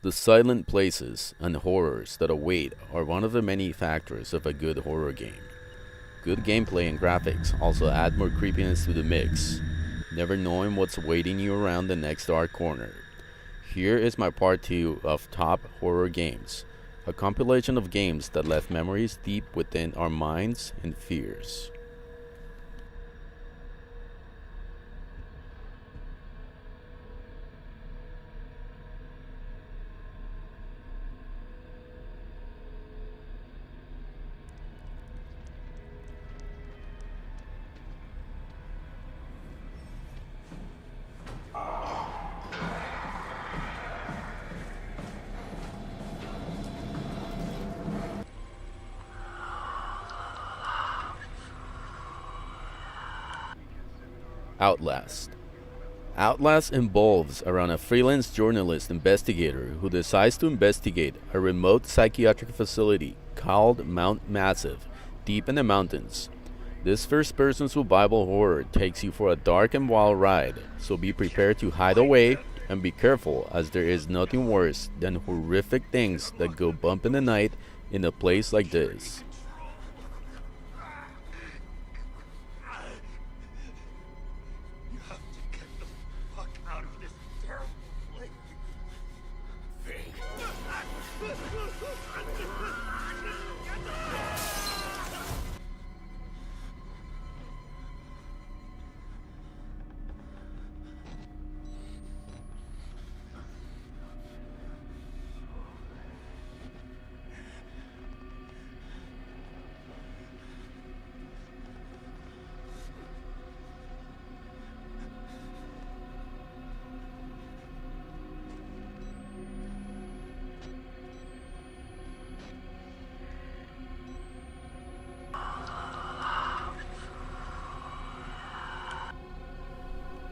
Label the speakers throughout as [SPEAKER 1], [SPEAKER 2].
[SPEAKER 1] The silent places and horrors that await are one of the many factors of a good horror game. Good gameplay and graphics also add more creepiness to the mix, never knowing what's awaiting you around the next dark corner. Here is my part 2 of Top Horror Games, a compilation of games that left memories deep within our minds and fears. Outlast. Outlast involves around a freelance journalist investigator who decides to investigate a remote psychiatric facility called Mount Massive, deep in the mountains. This first-person survival horror takes you for a dark and wild ride, so be prepared to hide away and be careful, as there is nothing worse than horrific things that go bump in the night in a place like this.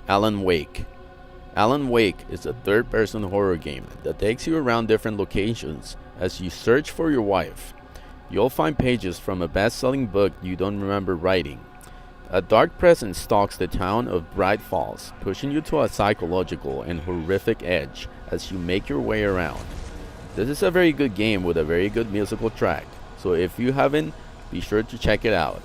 [SPEAKER 1] Alan Wake. Alan Wake is a third-person horror game that takes you around different locations as you search for your wife. You'll find pages from a best-selling book you don't remember writing. A dark presence stalks the town of Bright Falls, pushing you to a psychological and horrific edge as you make your way around. This is a very good game with a very good musical track, so if you haven't, be sure to check it out.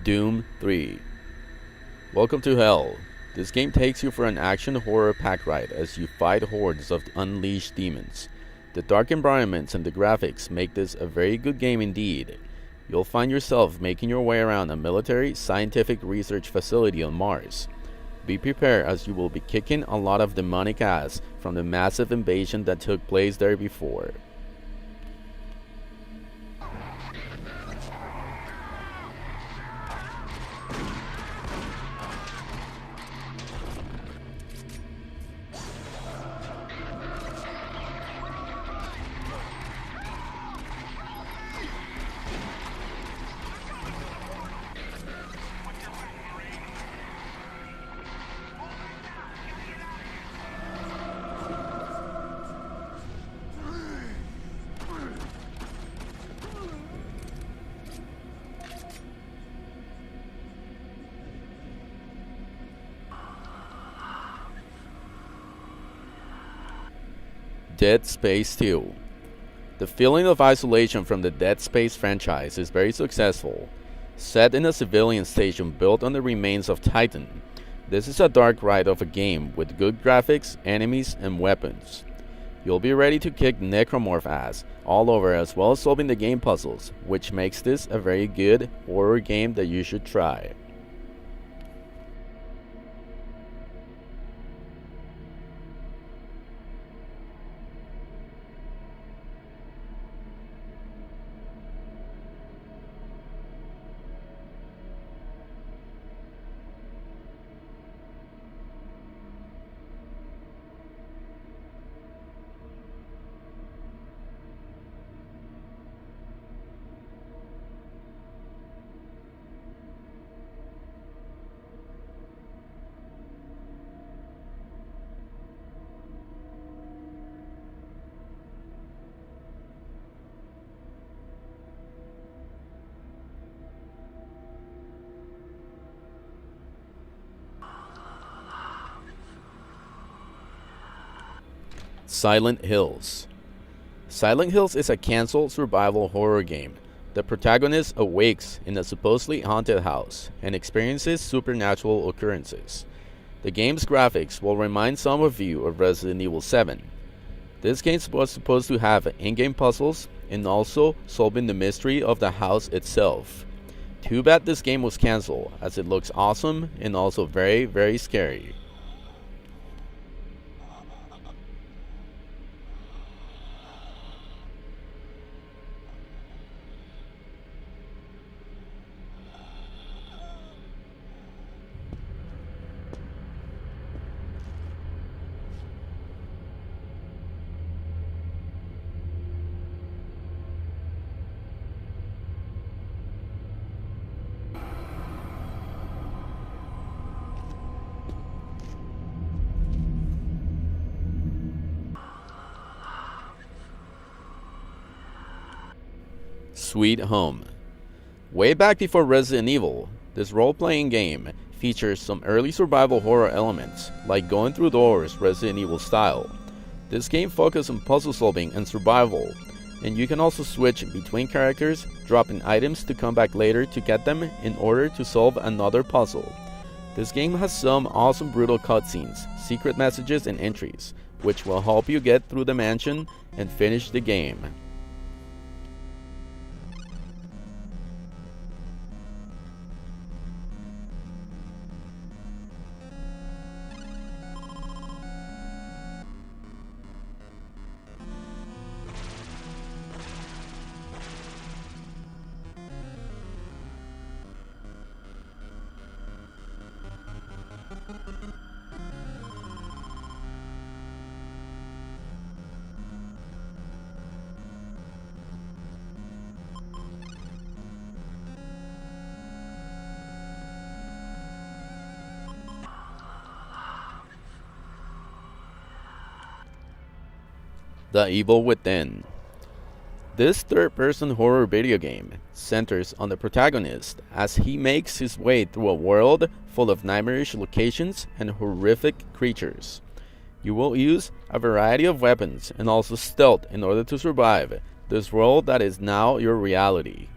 [SPEAKER 1] Doom 3. Welcome to Hell. This game takes you for an action horror pack ride as you fight hordes of unleashed demons. The dark environments and the graphics make this a very good game indeed. You'll find yourself making your way around a military scientific research facility on Mars. Be prepared, as you will be kicking a lot of demonic ass from the massive invasion that took place there before. Dead Space 2. The feeling of isolation from the Dead Space franchise is very successful. Set in a civilian station built on the remains of Titan, this is a dark ride of a game with good graphics, enemies, and weapons. You'll be ready to kick necromorph ass all over, as well as solving the game puzzles, which makes this a very good horror game that you should try. Silent Hills. Silent Hills is a cancelled survival horror game. The protagonist awakes in a supposedly haunted house and experiences supernatural occurrences. The game's graphics will remind some of you of Resident Evil 7. This game was supposed to have in-game puzzles and also solving the mystery of the house itself. Too bad this game was cancelled, as it looks awesome and also very, very scary. Sweet Home. Way back before Resident Evil, this role-playing game features some early survival horror elements, like going through doors Resident Evil style. This game focuses on puzzle solving and survival, and you can also switch between characters, dropping items to come back later to get them in order to solve another puzzle. This game has some awesome brutal cutscenes, secret messages and entries, which will help you get through the mansion and finish the game. The Evil Within. This third-person horror video game centers on the protagonist as he makes his way through a world full of nightmarish locations and horrific creatures. You will use a variety of weapons and also stealth in order to survive this world that is now your reality.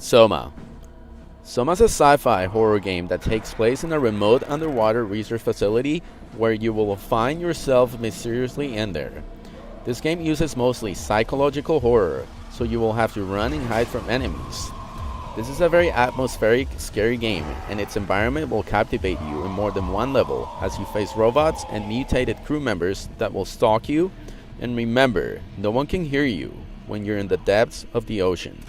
[SPEAKER 1] Souma. Souma is a sci-fi horror game that takes place in a remote underwater research facility where you will find yourself mysteriously in there. This game uses mostly psychological horror, so you will have to run and hide from enemies. This is a very atmospheric, scary game, and its environment will captivate you in more than one level as you face robots and mutated crew members that will stalk you. And remember, no one can hear you when you're in the depths of the ocean.